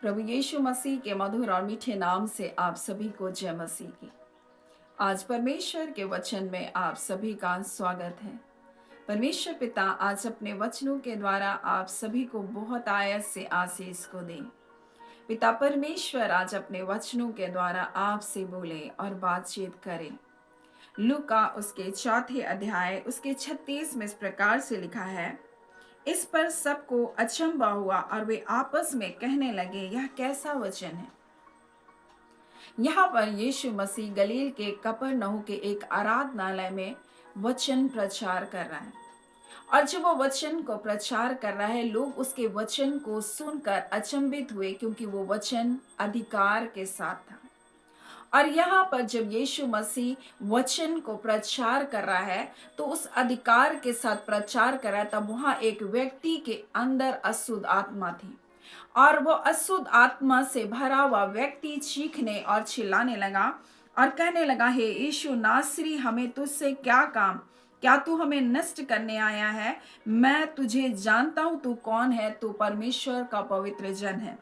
प्रभु यीशु मसीह के मधुर और मीठे नाम से आप सभी को जय मसीह की। आज परमेश्वर के वचन में आप सभी का स्वागत है। परमेश्वर पिता आज अपने वचनों के द्वारा आप सभी को बहुत आयत से आशीष को दे। पिता परमेश्वर आज अपने वचनों के द्वारा आपसे बोले और बातचीत करे। लूका उसके चौथे अध्याय उसके 36 में इस प्रकार से लिखा है। इस पर सबको अचंभा हुआ और वे आपस में कहने लगे, यह कैसा वचन है। यहाँ पर यीशु मसीह गलील के कफरनहूम के एक आराधनालय में वचन प्रचार कर रहा है। और जब वो वचन को प्रचार कर रहा है, लोग उसके वचन को सुनकर अचंभित हुए, क्योंकि वो वचन अधिकार के साथ था। और यहाँ पर जब यीशु मसीह वचन को प्रचार कर रहा है, तो उस अधिकार के साथ प्रचार कर रहा है, तब वहां एक व्यक्ति के अंदर अशुद्ध आत्मा थी। और वो अशुद्ध आत्मा से भरा हुआ व्यक्ति चीखने और चिल्लाने लगा और कहने लगा, हे यीशु नासरी, हमें तुझसे क्या काम? क्या तू हमें नष्ट करने आया है? मैं तुझे जानता हूं, तू कौन है। तू परमेश्वर का पवित्र जन है।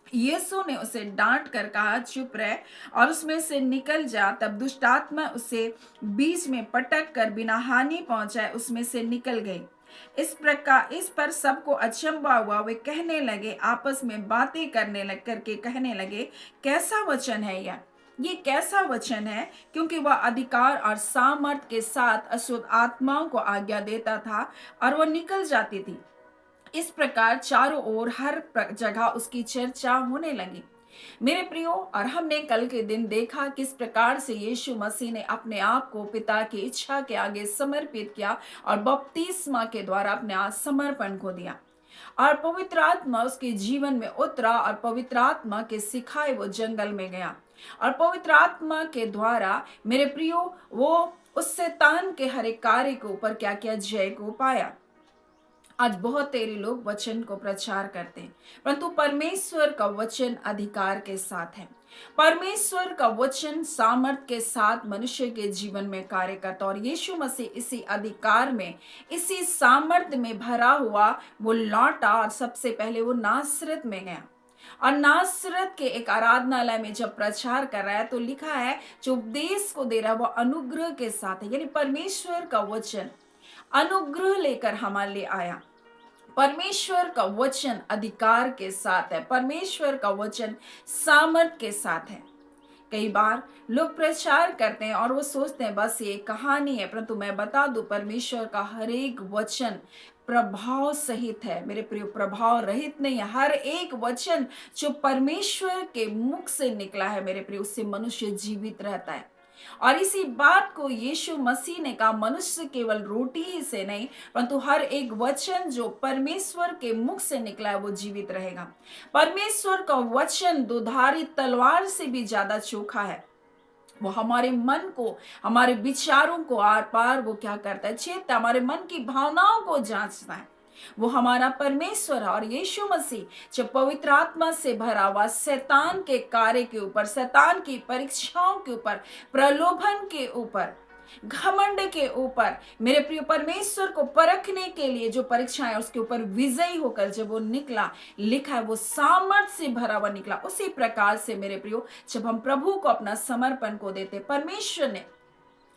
यीशु ने उसे डांट कर कहा, चुप रह और उसमें से निकल जा। तब दुष्ट आत्मा उसे बीच में पटक कर बिना हानि पहुंचाए उसमें से निकल गई। इस पर सबको अचंभा हुआ। वे कहने लगे, आपस में बातें करके कहने लगे, कैसा वचन है यह? ये कैसा वचन है? क्योंकि वह अधिकार और सामर्थ के साथ अशुद्ध आत्माओं को आज्ञा देता था और वह निकल जाती थी। इस प्रकार चारों ओर हर जगह उसकी चर्चा होने लगी। मेरे प्रियो, और हमने कल के दिन देखा किस प्रकार से यीशु मसीह ने अपने आप को पिता की इच्छा के आगे समर्पित किया और बपतिस्मा के द्वारा अपने समर्पण को दिया। और पवित्र आत्मा उसके जीवन में उतरा और पवित्र आत्मा के सिखाए वो जंगल में गया। और पवित्र आत्मा के द्वारा मेरे प्रियो, वो उस शैतान के हर एक कार्य के ऊपर क्या किया? जय को पाया। आज बहुत तेरे लोग वचन को प्रचार करते हैं, परंतु परमेश्वर का वचन अधिकार के साथ है। परमेश्वर का वचन सामर्थ के साथ मनुष्य के जीवन में कार्य करता। और यीशु मसीह इसी अधिकार में, इसी सामर्थ में भरा हुआ वो लौटा और सबसे पहले वो नासरत में गया। और नासरत के एक आराधनालय में जब प्रचार कर रहा है, तो लिखा है जो उपदेश को दे रहा है वो अनुग्रह के साथ है। यानी परमेश्वर का वचन अनुग्रह लेकर हमारे लिए आया। परमेश्वर का वचन अधिकार के साथ है। परमेश्वर का वचन सामर्थ के साथ है। कई बार लोग प्रचार करते हैं और वो सोचते हैं बस ये कहानी है, परंतु मैं बता दूं, परमेश्वर का हर एक वचन प्रभाव सहित है मेरे प्रिय, प्रभाव रहित नहीं है। हर एक वचन जो परमेश्वर के मुख से निकला है मेरे प्रिय, उससे मनुष्य जीवित रहता है। और इसी बात को यीशु मसीह ने कहा, मनुष्य केवल रोटी ही से नहीं, परंतु हर एक वचन जो परमेश्वर के मुख से निकला है वो जीवित रहेगा। परमेश्वर का वचन दुधारी तलवार से भी ज्यादा चोखा है। वो हमारे मन को, हमारे विचारों को आर पार वो क्या करता है? छेदता है। हमारे मन की भावनाओं को जांचता है। वो हमारा परमेश्वर है। और यीशु मसीह जब पवित्र आत्मा से भरा हुआ शैतान के कार्य के ऊपर, शैतान की परीक्षाओं के ऊपर, प्रलोभन के ऊपर, घमंड के ऊपर, मेरे प्रिय परमेश्वर को परखने के लिए जो परीक्षाएं उसके ऊपर विजयी होकर जब वो निकला, लिखा है वो सामर्थ से भरा हुआ निकला। उसी प्रकार से मेरे प्रियो, जब हम प्रभु को अपना समर्पण को देते, परमेश्वर ने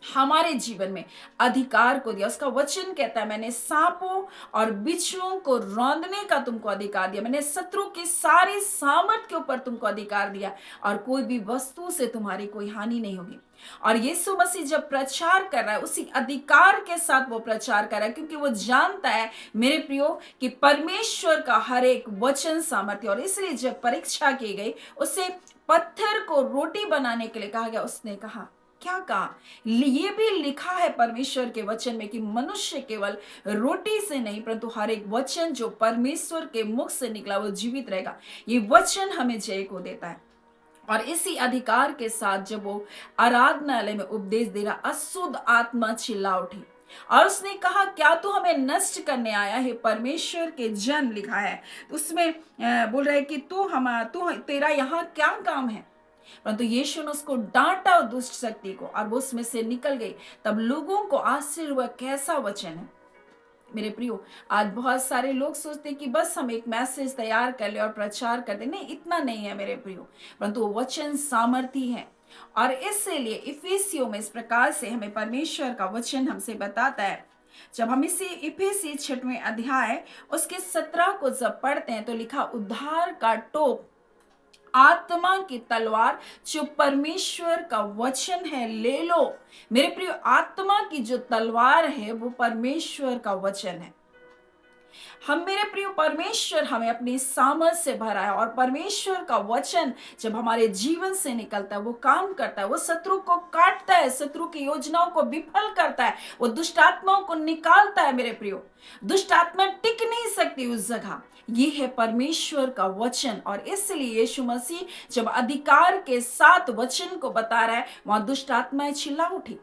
हमारे जीवन में अधिकार को दिया। उसका वचन कहता है, मैंने सांपों और बिच्छुओं को रौंदने का तुमको अधिकार दिया। मैंने शत्रु की सारी सामर्थ के ऊपर तुमको अधिकार दिया और कोई भी वस्तु से तुम्हारी कोई हानि नहीं होगी। और यीशु मसीह जब प्रचार कर रहा है, उसी अधिकार के साथ वो प्रचार कर रहा है, क्योंकि वो जानता है मेरे प्रियो कि परमेश्वर का हर एक वचन सामर्थ्य। और इसलिए जब परीक्षा की गई, उसे पत्थर को रोटी बनाने के लिए कहा गया। उसने कहा, क्या कहा? ये भी लिखा है परमेश्वर के वचन में कि मनुष्य केवल रोटी से नहीं, परंतु हर एक वचन जो परमेश्वर के मुख से निकला वो जीवित रहेगा। ये वचन हमें जय को देता है। और इसी अधिकार के साथ जब वो आराधनालय में उपदेश दे रहा, अशुद्ध आत्मा चिल्ला उठी और उसने कहा, क्या तू हमें नष्ट करने आया है? परमेश्वर के जन लिखा है, उसमें बोल रहा है कि तू तेरा यहाँ क्या काम है? परंतु यीशु ने उसको डांटा दुष्ट शक्ति को, और वो उसमें से निकल गई। तब लोगों को आश्चर्य हुआ, कैसा वचन है? मेरे प्रियो, आज बहुत सारे लोग सोचते हैं कि बस हम एक मैसेज तैयार कर ले और प्रचार कर दे। नहीं, इतना नहीं है मेरे प्रियो, परंतु वो वचन सामर्थी है। और इसलिए इफिसियों में इस प्रकार से हमें परमेश्वर का वचन हमसे बताता है। जब हम इसी इफिसी 6वें अध्याय उसके 17 को जब पढ़ते हैं तो लिखा, उद्धार का टोप आत्मा की तलवार जो परमेश्वर का वचन है ले लो। मेरे प्रिय, आत्मा की जो तलवार है वो परमेश्वर का वचन है। हम, मेरे प्रिय, परमेश्वर हमें अपनी सामर्थ से भरा है और परमेश्वर का वचन जब हमारे जीवन से निकलता है वो काम करता है, वो शत्रु को काटता है, शत्रु की योजनाओं को विफल करता है, वो दुष्ट आत्माओं को निकालता है। मेरे प्रियो, दुष्ट आत्मा टिक नहीं सकती उस जगह। ये है परमेश्वर का वचन। और इसलिए यीशु मसीह जब अधिकार के साथ वचन को बता रहा है, वहां दुष्ट आत्माएं चिल्ला उठी।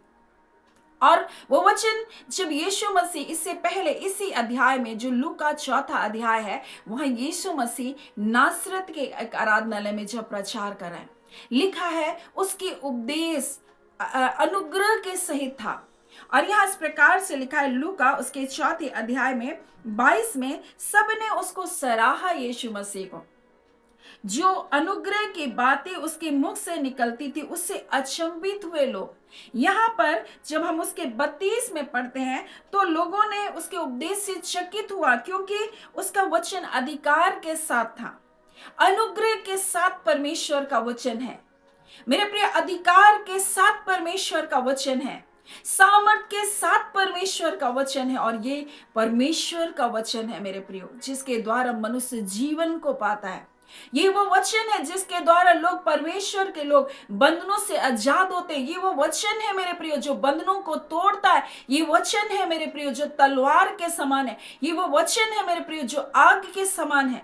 और वो वचन जब यीशु मसीह, इससे पहले इसी अध्याय में जो लूका 4 अध्याय है, वहां यीशु मसीह नासरत के एक आराधनालय में जब प्रचार कर रहे हैं, लिखा है उसकी उपदेश अनुग्रह के सहित था। और यहां इस प्रकार से लिखा है, लूका उसके 4 अध्याय में 22 में, सबने उसको सराहा यीशु मसीह को। जो अनुग्रह की बातें उसके मुख से निकलती थी उससे अचंभित हुए लोग। यहाँ पर जब हम उसके 32 में पढ़ते हैं तो लोगों ने उसके उपदेश से चकित हुआ, क्योंकि उसका वचन अधिकार के साथ था, अनुग्रह के साथ परमेश्वर का वचन है। मेरे प्रिय, अधिकार के साथ परमेश्वर का वचन है, सामर्थ के साथ परमेश्वर का वचन है। और ये परमेश्वर का वचन है मेरे प्रियो, जिसके द्वारा मनुष्य जीवन को पाता है। ये वो वचन है जिसके द्वारा लोग, परमेश्वर के लोग, बंधनों से आजाद होते हैं। ये वो वचन है मेरे प्रियो जो बंधनों को तोड़ता है। ये वचन है मेरे प्रियो जो तलवार के समान है। ये वो वचन है मेरे प्रियो जो आग के समान है।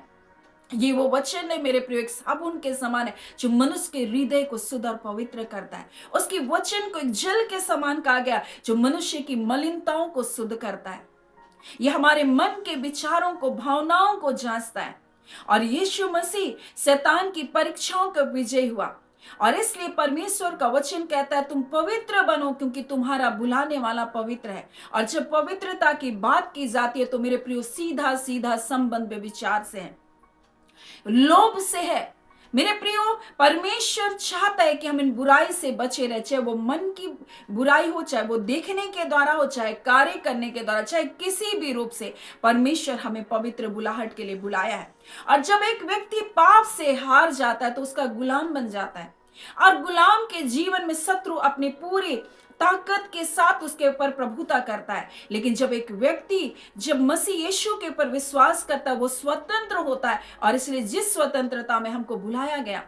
ये वो वचन है मेरे प्रियो, एक साबुन के समान है जो मनुष्य के हृदय को शुद्ध और पवित्र करता है। उसके वचन को एक जल के समान कहा गया जो मनुष्य की मलिनताओं को शुद्ध करता है। ये हमारे मन के विचारों को, भावनाओं को जांचता है। और यीशु मसीह शैतान की परीक्षाओं का विजय हुआ। और इसलिए परमेश्वर का वचन कहता है, तुम पवित्र बनो क्योंकि तुम्हारा बुलाने वाला पवित्र है। और जब पवित्रता की बात की जाती है तो मेरे प्रियो, सीधा सीधा संबंध विचार से है, लोभ से है। मेरे प्रियो, परमेश्वर चाहता है कि हम इन बुराई से बचे रहे, चाहे वो मन की बुराई हो, चाहे वो देखने के द्वारा हो, चाहे कार्य करने के द्वारा, चाहे किसी भी रूप से। परमेश्वर हमें पवित्र बुलाहट के लिए बुलाया है। और जब एक व्यक्ति पाप से हार जाता है तो उसका गुलाम बन जाता है। और गुलाम के जीवन में शत्रु अपनी पूरी ताकत के साथ उसके ऊपर प्रभुता करता है। लेकिन जब एक व्यक्ति, जब मसीह यीशु के ऊपर विश्वास करता है, वो स्वतंत्र होता है। और इसलिए जिस स्वतंत्रता में हमको बुलाया गया,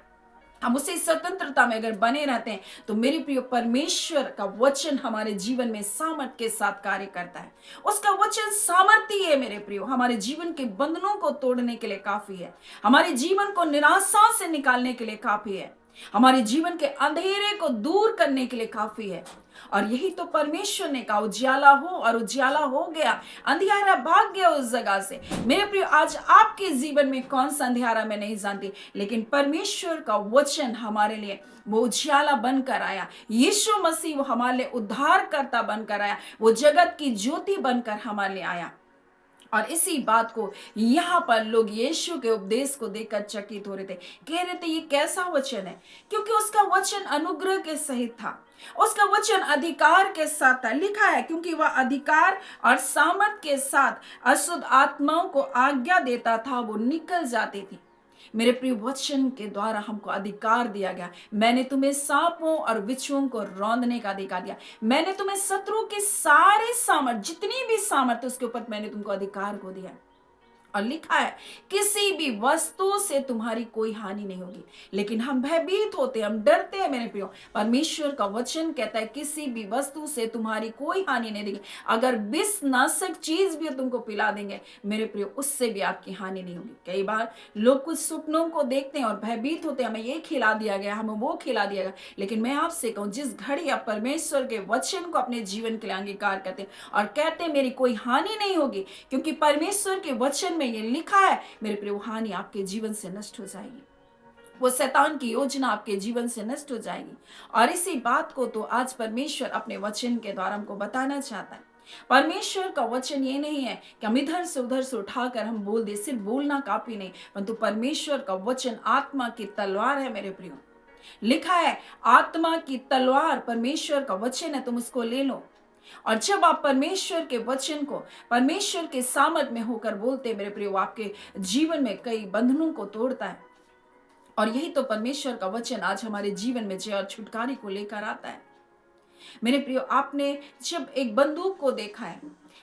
हम उसी स्वतंत्रता में अगर बने रहते हैं तो मेरे प्रिय, परमेश्वर का वचन हमारे जीवन में सामर्थ के साथ कार्य करता है। उसका वचन सामर्थी है मेरे प्रियो, हमारे जीवन के बंधनों को तोड़ने के लिए काफी है, हमारे जीवन को निराशा से निकालने के लिए काफी है, हमारे जीवन के अंधेरे को दूर करने के लिए काफी है। और यही तो परमेश्वर ने कहा, उजियाला हो, और उजियाला हो गया, अंधियारा भाग गया उस जगह से। मेरे प्रिय, आज आपके जीवन में कौन सा अंधियारा मैं नहीं जानती, लेकिन परमेश्वर का वचन हमारे लिए वो उजियाला बनकर आया। यीशु मसीह वो हमारे लिए उद्धारकर्ता बनकर आया, वो जगत की ज्योति बनकर हमारे लिए आया। और इसी बात को यहाँ पर लोग यीशु के उपदेश को देखकर चकित हो रहे थे, कह रहे थे ये कैसा वचन है, क्योंकि उसका वचन अनुग्रह के सहित था, उसका वचन अधिकार के साथ था। लिखा है, क्योंकि वह अधिकार और सामर्थ के साथ अशुद्ध आत्माओं को आज्ञा देता था, वो निकल जाती थी। मेरे प्रिय, वचन के द्वारा हमको अधिकार दिया गया। मैंने तुम्हें सांपों और बिच्छुओं को रौंदने का अधिकार दिया। मैंने तुम्हें शत्रु के सारे सामर्थ, जितनी भी सामर्थ उसके ऊपर मैंने तुमको अधिकार को दिया। और लिखा है, किसी भी वस्तु से तुम्हारी कोई हानि नहीं होगी। लेकिन हम भयभीत होते हैं, हम डरते हैं मेरे प्रियो। परमेश्वर का वचन कहता है, किसी भी वस्तु से तुम्हारी कोई हानि नहीं देगी। अगर विषनाशक चीज भी तुमको पिला देंगे मेरे प्रियो, उससे भी आपकी हानि नहीं होगी। कई बार लोग कुछ सपनों को देखते हैं और भयभीत होते हैं, हमें ये खिला दिया गया, हमें वो खिला दिया गया। लेकिन मैं आपसे कहूं, जिस घड़ी आप परमेश्वर के वचन को अपने जीवन के लिए अंगीकार करते हैं और कहते हैं मेरी कोई हानि नहीं होगी, क्योंकि परमेश्वर के वचन ये लिखा है, मेरे प्रिय, हानि आपके जीवन से नष्ट हो जाएगी, वो शैतान की योजना आपके जीवन से नष्ट हो जाएगी। और इसी बात को तो आज परमेश्वर अपने वचन के द्वारा हमको बताना चाहता है। परमेश्वर का वचन ये नहीं है कि हम इधर से उधर से उठाकर हम बोल दे, सिर्फ बोलना काफी नहीं, परंतु परमेश्वर का वचन आत्मा की तलवार है मेरे प्रियो। लिखा है आत्मा की तलवार परमेश्वर का वचन है, तुम उसको ले लो। और जब आप परमेश्वर के वचन को परमेश्वर के सामर्थ में होकर बोलते हैं मेरे प्रियो, आपके जीवन में कई बंधनों को तोड़ता है। और यही तो परमेश्वर का वचन आज हमारे जीवन में जय और छुटकारे को लेकर आता है। मेरे प्रियो, आपने जब एक बंदूक को देखा है,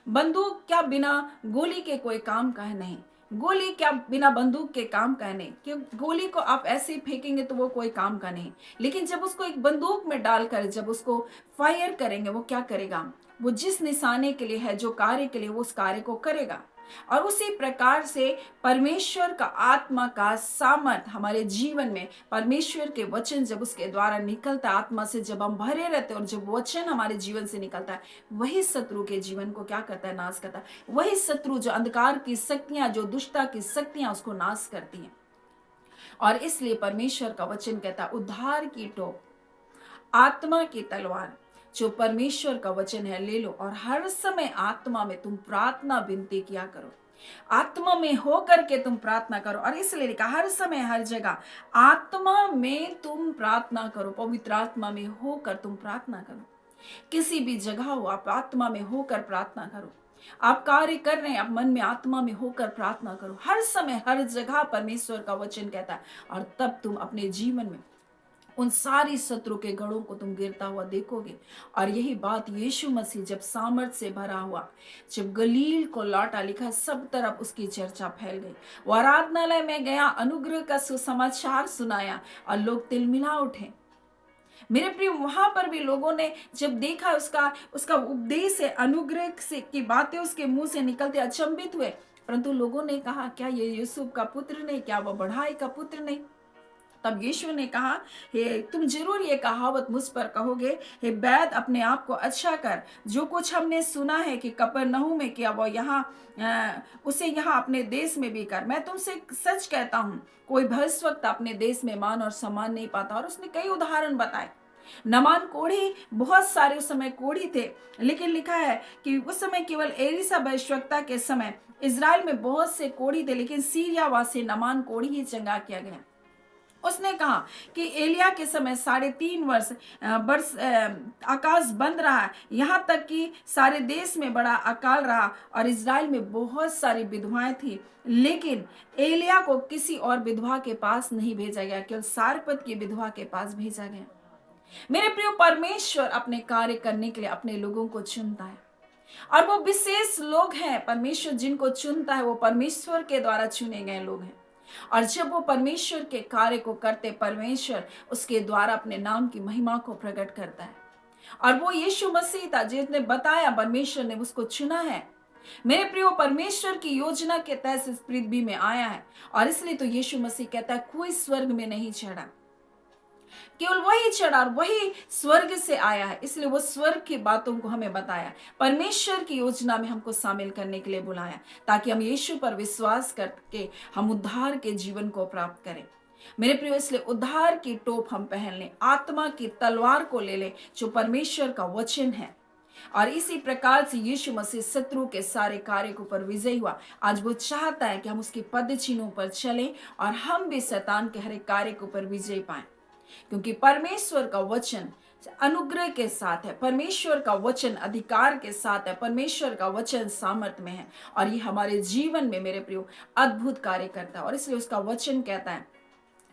बंदूक क्या बिना गोली के कोई काम का है? नहीं। गोली क्या बिना बंदूक के काम का है? नहीं। कि गोली को आप ऐसे ही फेंकेंगे तो वो कोई काम का नहीं। लेकिन जब उसको एक बंदूक में डालकर जब उसको फायर करेंगे, वो क्या करेगा? वो जिस निशाने के लिए है, जो कार्य के लिए, वो उस कार्य को करेगा। और उसी प्रकार से परमेश्वर का आत्मा का सामर्थ हमारे जीवन में, परमेश्वर के वचन जब उसके द्वारा निकलता है, आत्मा से जब हम भरे रहते हैं और जब वचन हमारे जीवन से निकलता है, वही शत्रु के जीवन को क्या करता है? नाश करता है। वही शत्रु जो अंधकार की शक्तियां, जो दुष्टता की शक्तियां, उसको नाश करती हैं। और इसलिए परमेश्वर का वचन कहता है उद्धार की टोप, आत्मा की तलवार जो परमेश्वर का वचन है, ले लो और हर समय आत्मा में तुम प्रार्थना विनती किया करो। आत्मा में हो करके तुम प्रार्थना करो। और इसलिए लिखा हर समय हर जगह आत्मा में तुम प्रार्थना करो, पवित्र आत्मा में होकर तुम प्रार्थना करो। किसी भी जगह हो, आप आत्मा में होकर प्रार्थना करो। आप कार्य कर रहे हैं, आप मन में आत्मा में होकर प्रार्थना करो। हर समय हर जगह परमेश्वर का वचन कहता है। और तब तुम अपने जीवन में उन सारी शत्रु के गढ़ों को तुम गिरता हुआ देखोगे। और यही बात यीशु मसीह जब सामर्थ से भरा हुआ, जब गलील को लौटा, लिखा सब तरफ उसकी चर्चा फैल गई। वो आराधनालय में गया, अनुग्रह का सुसमाचार सुनाया और लोग तिलमिला उठे। मेरे प्रिय, वहां पर भी लोगों ने जब देखा उसका उसका उपदेश है, अनुग्रह से की बातें उसके मुंह से निकलते, अचंभित हुए। परंतु लोगों ने कहा क्या ये यूसुफ का पुत्र नहीं? क्या वो बढ़ाई का पुत्र नहीं? तब यीशु ने कहा, हे तुम जरूर ये कहावत मुझ पर कहोगे, हे बैद अपने आप को अच्छा कर। जो कुछ हमने सुना है कि कफरनहूम में किया, वो यहाँ उसे यहाँ अपने देश में भी कर। मैं तुमसे सच कहता हूँ, कोई भर वक्त अपने देश में मान और सम्मान नहीं पाता। और उसने कई उदाहरण बताए। नमान कोढ़ी, बहुत सारे उस समय कोढ़ी थे, लेकिन लिखा है कि उस समय केवल एलिसा भविष्यवक्ता के समय इज़राइल में बहुत से कोढ़ी थे, लेकिन सीरिया वासी नमान कोढ़ी ही चंगा किया गया। उसने कहा कि एलिया के समय 3.5 वर्ष आकाश बंद रहा, यहाँ तक कि सारे देश में बड़ा अकाल रहा और इज़राइल में बहुत सारी विधवाएं थी, लेकिन एलिया को किसी और विधवा के पास नहीं भेजा गया, केवल सारपत की विधवा के पास भेजा गया। मेरे प्रिय, परमेश्वर अपने कार्य करने के लिए अपने लोगों को चुनता है। और वो विशेष लोग हैं, परमेश्वर जिनको चुनता है वो परमेश्वर के द्वारा चुने गए लोग हैं। और जब वो परमेश्वर के कार्य को करते, परमेश्वर उसके द्वारा अपने नाम की महिमा को प्रकट करता है। और वो यीशु मसीह था जिसने बताया, परमेश्वर ने उसको चुना है। मेरे प्रियो, परमेश्वर की योजना के तहत इस पृथ्वी में आया है। और इसलिए तो यीशु मसीह कहता है कोई स्वर्ग में नहीं चढ़ा, केवल वही चढ़ा और वही स्वर्ग से आया है। इसलिए वो स्वर्ग की बातों को हमें बताया, परमेश्वर की योजना में हमको शामिल करने के लिए बुलाया, ताकि हम यीशु पर विश्वास करके हम उद्धार के जीवन को प्राप्त करें। मेरे प्रियो, इसलिए उद्धार की टोप हम पहन लें, आत्मा की तलवार को ले लें जो परमेश्वर का वचन है। और इसी प्रकार से यीशु मसीह शत्रु के सारे कार्य के ऊपर विजयी हुआ। आज वो चाहता है कि हम उसके पद चिन्हों पर चलें और हम भी शैतान के हर एक कार्य के ऊपर विजय पाएं, क्योंकि परमेश्वर का वचन अनुग्रह के साथ है, परमेश्वर का वचन अधिकार के साथ है, परमेश्वर का वचन सामर्थ में है। और ये हमारे जीवन में मेरे प्रियो अद्भुत कार्य करता है। और इसलिए उसका वचन कहता है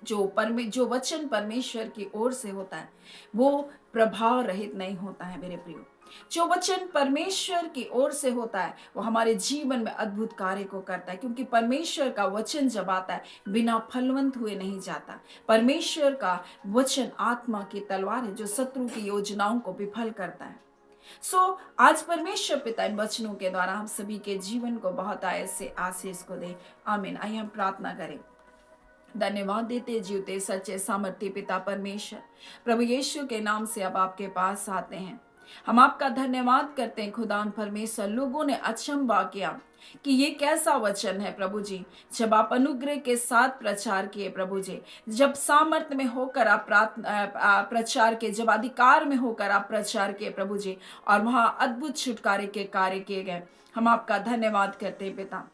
जो वचन परमेश्वर की ओर से होता है वो प्रभाव रहित नहीं होता है। मेरे प्रियो, जो वचन परमेश्वर की ओर से होता है वो हमारे जीवन में अद्भुत कार्य को करता है, क्योंकि परमेश्वर का वचन जब आता है बिना फलवंत हुए नहीं जाता। परमेश्वर का वचन आत्मा की तलवार है जो शत्रु की योजनाओं को विफल करता है। आज परमेश्वर पिता इन वचनों के द्वारा हम सभी के जीवन को बहुत आयत से आशीष को दे। आमीन। आइए हम प्रार्थना करें। धन्यवाद देते जीवते सच्चे सामर्थ्य पिता परमेश्वर, प्रभु यीशु के नाम से अब आपके पास आते हैं। हम आपका धन्यवाद करते हैं खुदान परमेश्वर। लोगों ने अचंभा किया कि ये कैसा वचन है प्रभु जी, जब आप अनुग्रह के साथ प्रचार किए प्रभु जी, जब सामर्थ्य में होकर आप प्रचार किए, जब अधिकार में होकर आप प्रचार किए प्रभु जी, और वहां अद्भुत छुटकारे के कार्य किए गए। हम आपका धन्यवाद करते हैं पिता।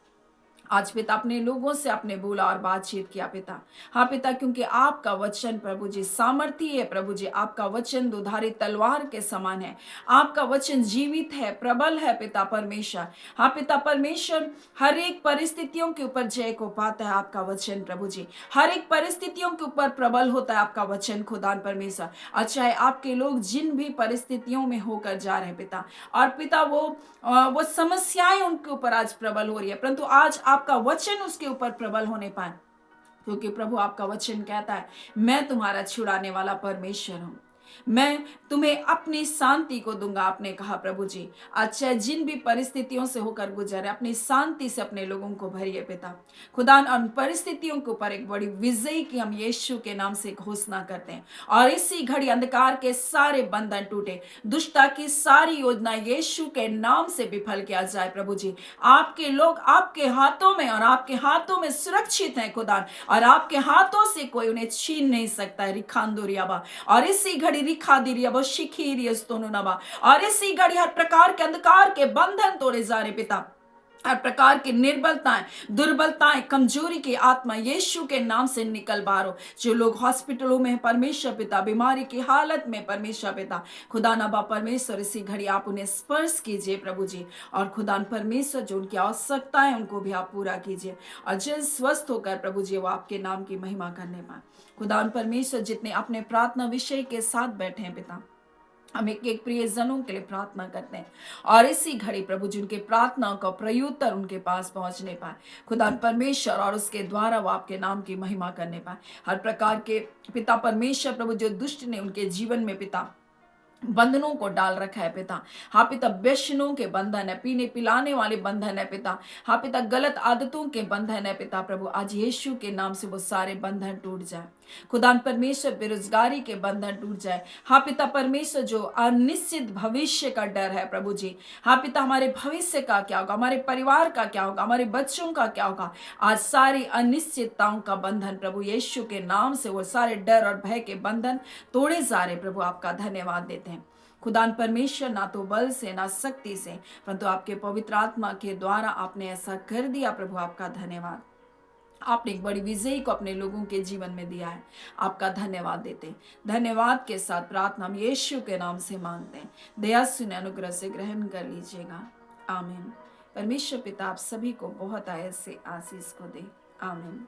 आज पिता अपने लोगों से आपने बोला और बातचीत किया पिता। हाँ पिता, क्योंकि आपका वचन प्रभु जी सामर्थी है प्रभु जी, आपका वचन दुधारी तलवार के समान है, आपका वचन जीवित है, प्रबल है पिता परमेश्वर। हाँ पिता परमेश्वर, हर एक परिस्थितियों के ऊपर जय को पाता है आपका वचन प्रभु जी, हर एक परिस्थितियों के ऊपर प्रबल होता है आपका वचन खुदान परमेश्वर। और चाहे आपके लोग जिन भी परिस्थितियों में होकर जा रहे हैं पिता, और पिता वो समस्याएं उनके ऊपर आज प्रबल हो रही है, परंतु आज आपका वचन उसके ऊपर प्रबल होने पाए, क्योंकि प्रभु आपका वचन कहता है, मैं तुम्हारा छुड़ाने वाला परमेश्वर हूं, मैं तुम्हें अपनी शांति को दूंगा। आपने कहा प्रभु जी, अच्छा जिन भी परिस्थितियों से होकर गुजरे, अपनी शांति से अपने लोगों को भरिए पिता खुदा। उन परिस्थितियों के ऊपर एक बड़ी विजय की हम यीशु के नाम से घोषणा करते हैं, और इसी घड़ी अंधकार के सारे बंधन टूटे, दुष्टता की सारी योजना यीशु के नाम से विफल किया जाए प्रभु जी। आपके लोग आपके हाथों में, और आपके हाथों में सुरक्षित हैं खुदा, और आपके हाथों से कोई उन्हें छीन नहीं सकता है रिखांदोरियाबा। और इसी घड़ी रिखा दिरियाबा शिखीरियस्तोनुनाबा, और इसी घड़ी हर प्रकार के अंधकार के बंधन तोड़े जा रहे पिता, हर प्रकार की निर्बलताएं, दुर्बलताएं, कमजोरी की आत्मा यीशु के नाम से निकल बाहर हो। जो लोग हॉस्पिटलों में परमेश्वर पिता, बीमारी की हालत में परमेश्वर पिता खुदा नबा परमेश्वर, इसी घड़ी आप उन्हें स्पर्श कीजिए प्रभु जी, और खुदा परमेश्वर जो उनकी आवश्यकता है उनको भी आप पूरा कीजिए, और जल्द स्वस्थ होकर प्रभु जी वो आपके नाम की महिमा करने पाए। खुदा परमेश्वर, जितने अपने प्रार्थना विषय के साथ बैठे हैं पिता, हम एक एक प्रियजनों के लिए प्रार्थना करते हैं, और इसी घड़ी प्रभु जी उनके प्रार्थनाओं का प्रत्युत्तर उनके पास पहुंचने पाए खुदा परमेश्वर, और उसके द्वारा वो आपके नाम की महिमा करने पाए। हर प्रकार के पिता परमेश्वर प्रभु जो दुष्ट ने उनके जीवन में पिता बंधनों को डाल रखा है पिता, हाँ पिता व्यसनों के बंधन है, पीने पिलाने वाले बंधन है पिता, हाँ पिता गलत आदतों के बंधन है पिता प्रभु, आज यीशु के नाम से वो सारे बंधन टूट जाए खुदा परमेश्वर। बेरोजगारी के बंधन टूट जाए, हाँ पिता परमेश्वर, जो अनिश्चित भविष्य का डर है प्रभु जी, हाँ पिता हमारे भविष्य का क्या होगा, हमारे परिवार का क्या होगा, हमारे बच्चों का क्या होगा, आज सारी अनिश्चितताओं का बंधन प्रभु यीशु के नाम से वो सारे डर और भय के बंधन तोड़े जा रहे प्रभु। आपका धन्यवाद देते हैं खुदा परमेश्वर, ना तो बल से ना शक्ति से, परंतु आपके पवित्र आत्मा के द्वारा आपने ऐसा कर दिया प्रभु। आपका धन्यवाद, आपने एक बड़ी विजयी को अपने लोगों के जीवन में दिया है, आपका धन्यवाद देते हैं। धन्यवाद के साथ प्रार्थना हम यीशु के नाम से मांगते हैं, दया सुने अनुग्रह से ग्रहण कर लीजिएगा, आमीन। परमेश्वर पिता आप सभी को बहुत आयत से आशीष को दे, आमीन।